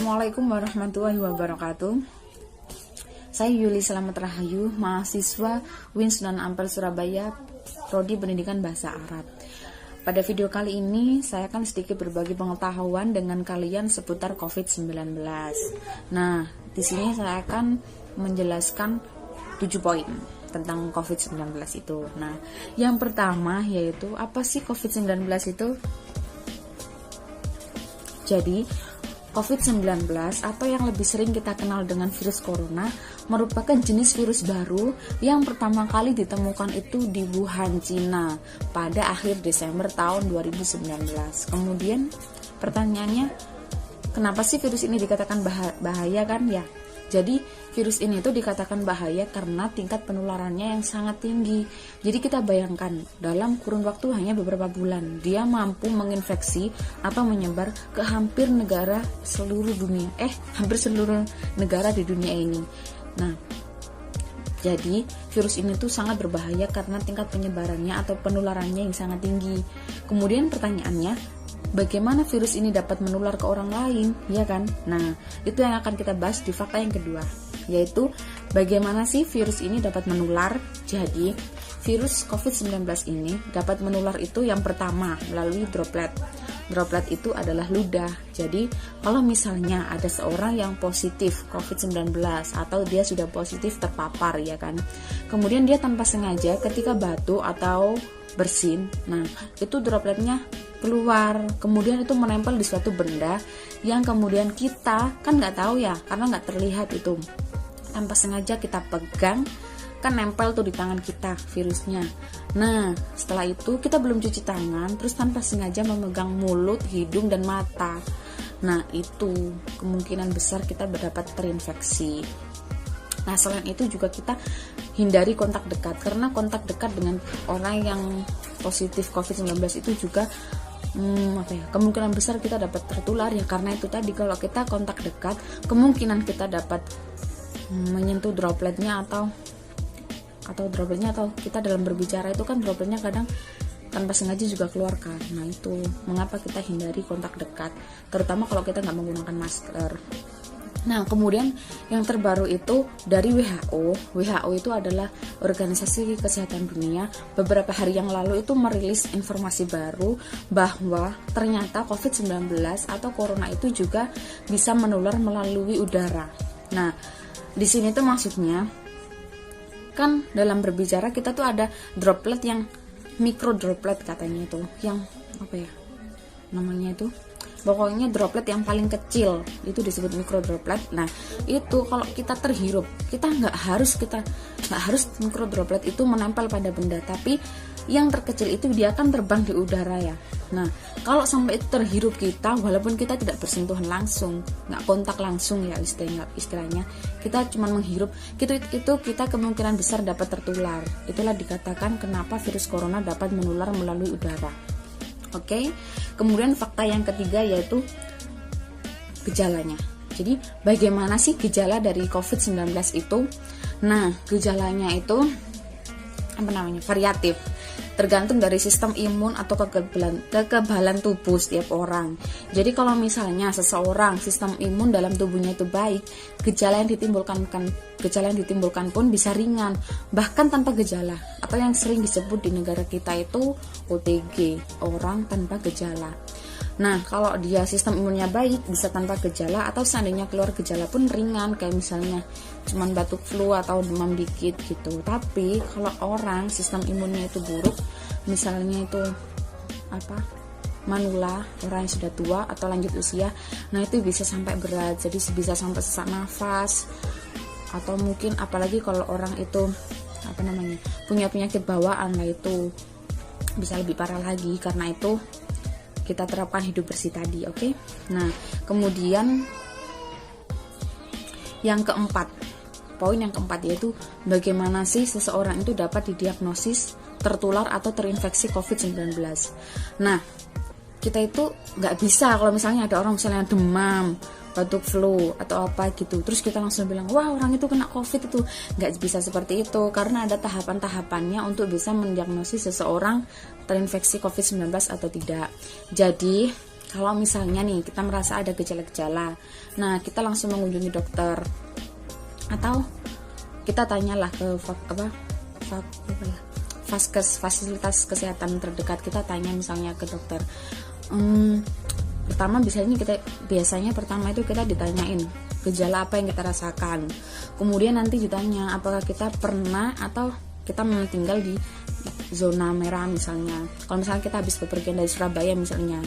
Assalamualaikum warahmatullahi wabarakatuh. Saya Yuli Selamat Rahayu, mahasiswa UIN Sunan Ampel Surabaya, Prodi Pendidikan Bahasa Arab. Pada video kali ini saya akan sedikit berbagi pengetahuan dengan kalian seputar COVID-19. Nah, di sini saya akan menjelaskan 7 poin tentang COVID-19 itu. Nah, yang pertama yaitu apa sih COVID-19 itu? Jadi, COVID-19 atau yang lebih sering kita kenal dengan virus corona merupakan jenis virus baru yang pertama kali ditemukan itu di Wuhan, Cina pada akhir Desember tahun 2019. Kemudian pertanyaannya, kenapa sih virus ini dikatakan bahaya kan ya? Jadi virus ini tuh dikatakan bahaya karena tingkat penularannya yang sangat tinggi. Jadi kita bayangkan dalam kurun waktu hanya beberapa bulan dia mampu menginfeksi atau menyebar ke hampir seluruh negara di dunia ini. Nah, jadi virus ini tuh sangat berbahaya karena tingkat penyebarannya atau penularannya yang sangat tinggi. Kemudian pertanyaannya, bagaimana virus ini dapat menular ke orang lain, ya kan? Nah, itu yang akan kita bahas di fakta yang kedua, yaitu bagaimana sih virus ini dapat menular. Jadi, virus COVID-19 ini dapat menular itu yang pertama melalui droplet. Droplet itu adalah ludah. Jadi, kalau misalnya ada seorang yang positif COVID-19 atau dia sudah positif terpapar, ya kan? Kemudian dia tanpa sengaja ketika batuk atau bersin, nah, itu dropletnya keluar, kemudian itu menempel di suatu benda yang kemudian kita kan nggak tahu ya, karena nggak terlihat itu, tanpa sengaja kita pegang, kan nempel tuh di tangan kita virusnya. Nah, setelah itu kita belum cuci tangan, terus tanpa sengaja memegang mulut, hidung, dan mata. Nah, itu kemungkinan besar kita dapat terinfeksi. Nah, selain itu juga kita hindari kontak dekat, karena kontak dekat dengan orang yang positif COVID-19 itu juga kemungkinan besar kita dapat tertular ya, karena itu tadi kalau kita kontak dekat kemungkinan kita dapat menyentuh dropletnya atau kita dalam berbicara itu kan dropletnya kadang tanpa sengaja juga keluar kan. Nah, itu mengapa kita hindari kontak dekat, terutama kalau kita nggak menggunakan masker. Nah, kemudian yang terbaru itu dari WHO. WHO itu adalah Organisasi Kesehatan Dunia. Beberapa hari yang lalu itu merilis informasi baru bahwa ternyata COVID-19 atau corona itu juga bisa menular melalui udara. Nah, di sini tuh maksudnya kan dalam berbicara kita tuh ada droplet yang mikro droplet katanya itu, yang namanya itu, pokoknya droplet yang paling kecil itu disebut mikro droplet. Nah, itu kalau kita terhirup, kita nggak harus mikro droplet itu menempel pada benda, tapi yang terkecil itu dia akan terbang di udara ya. Nah, kalau sampai itu terhirup kita, walaupun kita tidak bersentuhan langsung, nggak kontak langsung ya istilahnya, kita cuma menghirup, itu kita kemungkinan besar dapat tertular. Itulah dikatakan kenapa virus corona dapat menular melalui udara. Oke. Kemudian fakta yang ketiga yaitu gejalanya. Jadi bagaimana sih gejala dari COVID-19 itu? Nah, gejalanya itu variatif, tergantung dari sistem imun atau kekebalan tubuh setiap orang. Jadi kalau misalnya seseorang sistem imun dalam tubuhnya itu baik, gejala yang ditimbulkan pun bisa ringan, bahkan tanpa gejala, atau yang sering disebut di negara kita itu OTG, orang tanpa gejala. Nah, kalau dia sistem imunnya baik bisa tanpa gejala, atau seandainya keluar gejala pun ringan, kayak misalnya cuman batuk flu atau demam dikit gitu. Tapi kalau orang sistem imunnya itu buruk, misalnya itu manula, orang yang sudah tua atau lanjut usia, nah itu bisa sampai berat, jadi bisa sampai sesak nafas, atau mungkin apalagi kalau orang itu punya penyakit bawaan, lah itu bisa lebih parah lagi. Karena itu kita terapkan hidup bersih tadi, oke? Nah, kemudian poin yang keempat yaitu bagaimana sih seseorang itu dapat didiagnosis tertular atau terinfeksi COVID-19. Nah, kita itu nggak bisa kalau misalnya ada orang misalnya demam, batuk flu atau apa gitu, terus kita langsung bilang wah orang itu kena COVID. Itu nggak bisa seperti itu, karena ada tahapan-tahapannya untuk bisa mendiagnosis seseorang terinfeksi COVID-19 atau tidak. Jadi Kalau misalnya nih kita merasa ada gejala-gejala, nah kita langsung mengunjungi dokter, atau kita tanyalah ke Vaskes, fasilitas kesehatan terdekat. Kita tanya misalnya ke dokter. Biasanya pertama itu kita ditanyain gejala apa yang kita rasakan. Kemudian nanti ditanya apakah kita pernah atau kita memang tinggal di zona merah misalnya. Kalau misalnya kita habis bepergian dari Surabaya misalnya,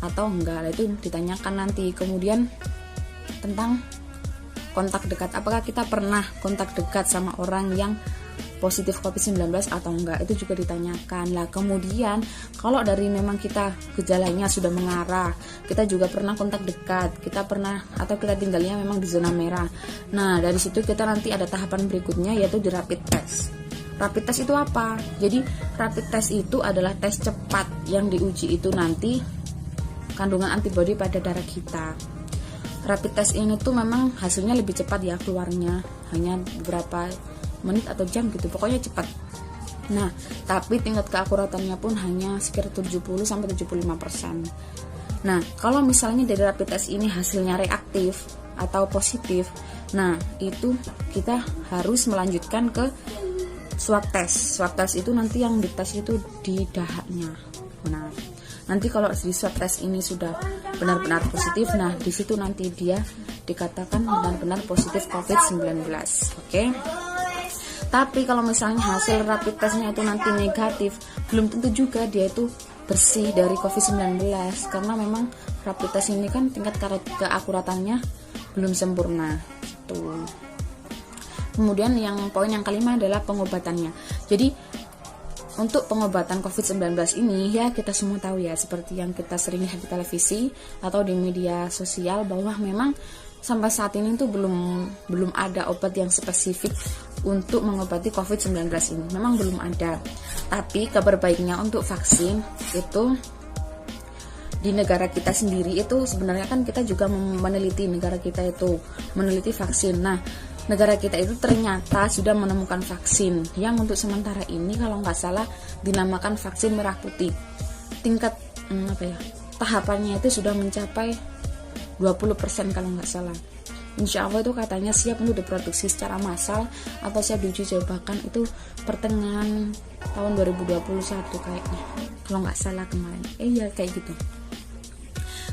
atau enggak, itu ditanyakan nanti. Kemudian tentang kontak dekat, apakah kita pernah kontak dekat sama orang yang positif COVID-19 atau enggak, itu juga ditanyakan lah. Kemudian kalau dari memang kita gejalanya sudah mengarah, kita juga pernah kontak dekat, kita pernah atau kita tinggalnya memang di zona merah, nah dari situ kita nanti ada tahapan berikutnya, yaitu di rapid test. Rapid test itu apa? Jadi rapid test itu adalah tes cepat yang diuji itu nanti kandungan antibodi pada darah kita. Rapid test ini tuh memang hasilnya lebih cepat ya keluarnya, hanya beberapa menit atau jam gitu, pokoknya cepat. Nah, tapi tingkat keakuratannya pun hanya sekitar 70-75%. Nah, kalau misalnya dari rapid test ini hasilnya reaktif atau positif, nah itu kita harus melanjutkan ke swab test. Swab test itu nanti yang dites itu di dahaknya. Nah, nanti kalau di swab test ini sudah benar-benar positif, nah di situ nanti dia dikatakan benar-benar positif COVID-19. Oke. Tapi kalau misalnya hasil rapid testnya itu nanti negatif, belum tentu juga dia itu bersih dari COVID-19, karena memang rapid test ini kan tingkat keakuratannya belum sempurna gitu. Kemudian poin yang kelima adalah pengobatannya. Jadi untuk pengobatan COVID-19 ini ya kita semua tahu ya, seperti yang kita sering lihat di televisi atau di media sosial, bahwa memang sampai saat ini tuh belum ada obat yang spesifik untuk mengobati COVID-19 ini. Memang belum ada. Tapi kabar baiknya untuk vaksin itu di negara kita sendiri itu sebenarnya kan kita juga meneliti vaksin. Nah, negara kita itu ternyata sudah menemukan vaksin yang untuk sementara ini kalau nggak salah dinamakan vaksin merah putih. Tingkat tahapannya itu sudah mencapai 20% kalau nggak salah. Insya Allah itu katanya siap untuk diproduksi secara massal atau siap diuji cobakan itu pertengahan tahun 2021 kayaknya, kalau nggak salah kemarin. Iya kayak gitu.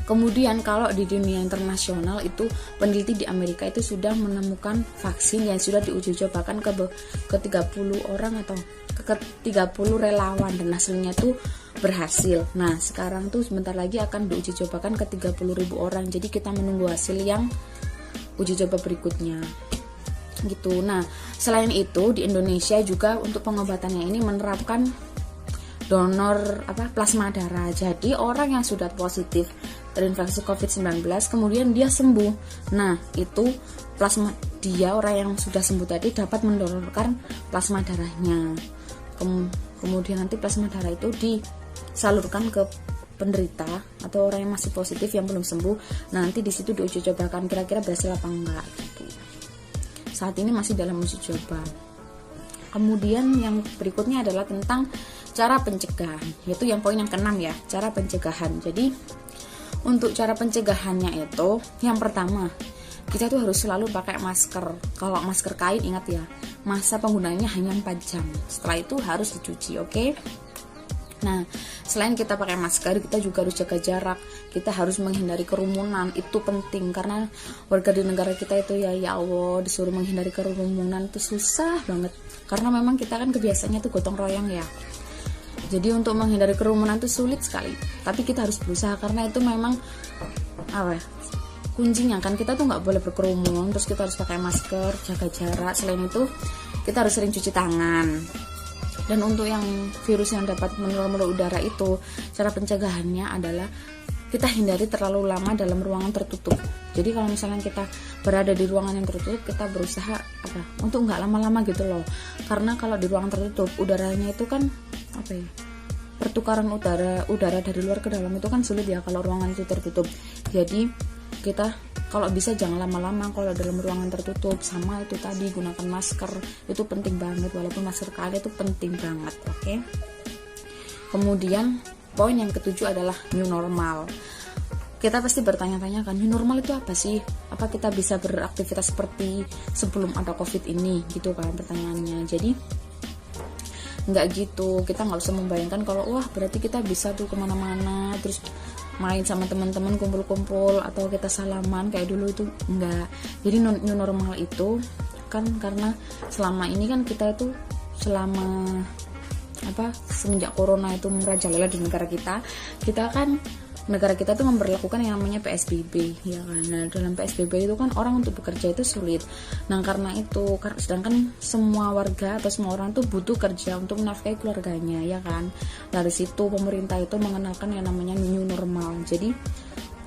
Kemudian kalau di dunia internasional itu peneliti di Amerika itu sudah menemukan vaksin yang sudah diuji cobakan ke 30 orang atau ke 30 relawan, dan hasilnya tuh berhasil. Nah sekarang tuh sebentar lagi akan diuji cobakan ke 30.000 orang. Jadi kita menunggu hasil yang uji coba berikutnya gitu. Nah selain itu di Indonesia juga untuk pengobatannya ini menerapkan donor plasma darah. Jadi orang yang sudah positif terinfeksi COVID-19 kemudian dia sembuh, nah itu plasma orang yang sudah sembuh tadi dapat mendonorkan plasma darahnya. Kemudian nanti plasma darah itu disalurkan ke penderita atau orang yang masih positif yang belum sembuh. Nah, nanti di situ diuji cobakan kira-kira berhasil apa enggak gitu. Saat ini masih dalam uji coba. Kemudian yang berikutnya adalah tentang cara pencegahan, yaitu yang poin yang ke-6 ya, cara pencegahan. Jadi untuk cara pencegahannya itu yang pertama, kita tuh harus selalu pakai masker. Kalau masker kain ingat ya, masa penggunaannya hanya 4 jam. Setelah itu harus dicuci, oke? Nah, selain kita pakai masker, kita juga harus jaga jarak. Kita harus menghindari kerumunan, itu penting karena warga di negara kita itu ya Allah disuruh menghindari kerumunan itu susah banget. Karena memang kita kan kebiasaannya tuh gotong royong ya. Jadi untuk menghindari kerumunan itu sulit sekali. Tapi kita harus berusaha karena itu memang kuncinya kan, kita tuh nggak boleh berkerumun, terus kita harus pakai masker, jaga jarak. Selain itu kita harus sering cuci tangan. Dan untuk yang virus yang dapat menular melalui udara itu, cara pencegahannya adalah kita hindari terlalu lama dalam ruangan tertutup. Jadi kalau misalnya kita berada di ruangan yang tertutup, kita berusaha untuk nggak lama-lama gitu loh. Karena kalau di ruangan tertutup, udaranya itu kan pertukaran udara dari luar ke dalam itu kan sulit ya kalau ruangan itu tertutup. Jadi kita kalau bisa jangan lama-lama kalau dalam ruangan tertutup. Sama itu tadi, gunakan masker, itu penting banget, walaupun masker kain itu penting banget, oke? Kemudian poin yang ke-7 adalah new normal. kita pasti bertanya-tanya kan, new normal itu apa sih? Apa kita bisa beraktivitas seperti sebelum ada COVID ini gitu kan pertanyaannya. Jadi nggak gitu, kita nggak usah membayangkan kalau wah berarti kita bisa tuh kemana-mana terus main sama teman-teman, kumpul-kumpul atau kita salaman kayak dulu, itu enggak. Jadi new normal itu kan karena selama ini kan kita itu semenjak corona itu merajalela di negara kita kan negara kita tuh memberlakukan yang namanya PSBB ya kan. Nah, dalam PSBB itu kan orang untuk bekerja itu sulit. Nah, karena itu sedangkan semua warga atau semua orang tuh butuh kerja untuk menafkahi keluarganya ya kan. Dari situ pemerintah itu mengenalkan yang namanya new normal. Jadi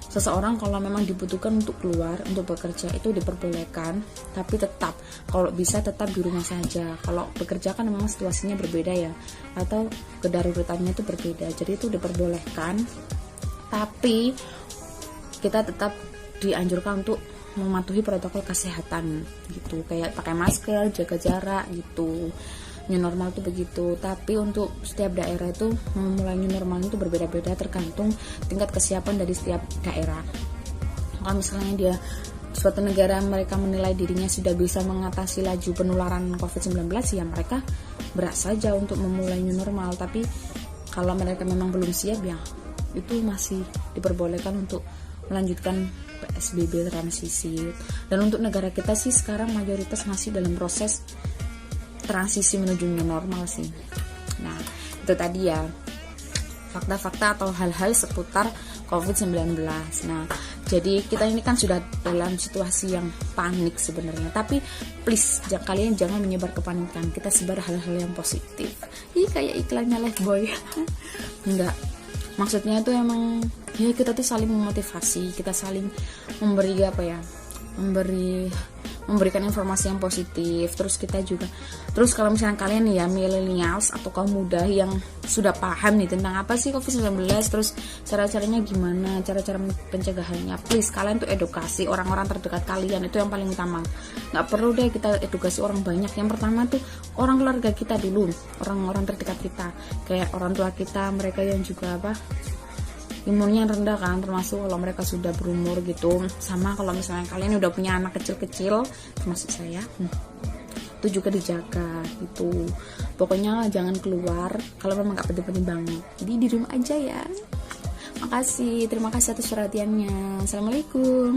seseorang kalau memang dibutuhkan untuk keluar untuk bekerja itu diperbolehkan, tapi tetap kalau bisa tetap di rumah saja. Kalau bekerja kan memang situasinya berbeda ya, atau kedaruratannya itu berbeda, jadi itu diperbolehkan, tapi kita tetap dianjurkan untuk mematuhi protokol kesehatan gitu, kayak pakai masker, jaga jarak gitu. New normal itu begitu. Tapi untuk setiap daerah itu memulai new normal itu berbeda-beda tergantung tingkat kesiapan dari setiap daerah. Kalau misalnya dia suatu negara mereka menilai dirinya sudah bisa mengatasi laju penularan COVID-19, ya mereka berat saja untuk memulai new normal. Tapi kalau mereka memang belum siap, ya itu masih diperbolehkan untuk melanjutkan PSBB transisi. Dan untuk negara kita sih sekarang mayoritas masih dalam proses transisi menuju new normal sih. Nah, itu tadi ya fakta-fakta atau hal-hal seputar COVID-19. Nah, jadi kita ini kan sudah dalam situasi yang panik sebenarnya, tapi please kalian jangan menyebar kepanikan. Kita sebar hal-hal yang positif. Ih, kayak iklannya Lifebuoy. Enggak. Maksudnya itu emang ya kita tuh saling memotivasi, kita saling memberi memberikan informasi yang positif. Terus kalau misalnya kalian nih ya millennials atau kaum muda yang sudah paham nih tentang apa sih COVID-19, terus cara-caranya gimana, cara-cara pencegahannya, please kalian tuh edukasi orang-orang terdekat kalian, itu yang paling utama. Nggak perlu deh kita edukasi orang banyak. Yang pertama tuh orang keluarga kita dulu, orang-orang terdekat kita, kayak orang tua kita, mereka yang juga imunnya rendah kan, termasuk kalau mereka sudah berumur gitu. Sama kalau misalnya kalian udah punya anak kecil-kecil, termasuk saya, itu juga dijaga gitu. Pokoknya jangan keluar kalau memang gak penting-penting banget, jadi di rumah aja ya. Terima kasih atas perhatiannya. Assalamualaikum.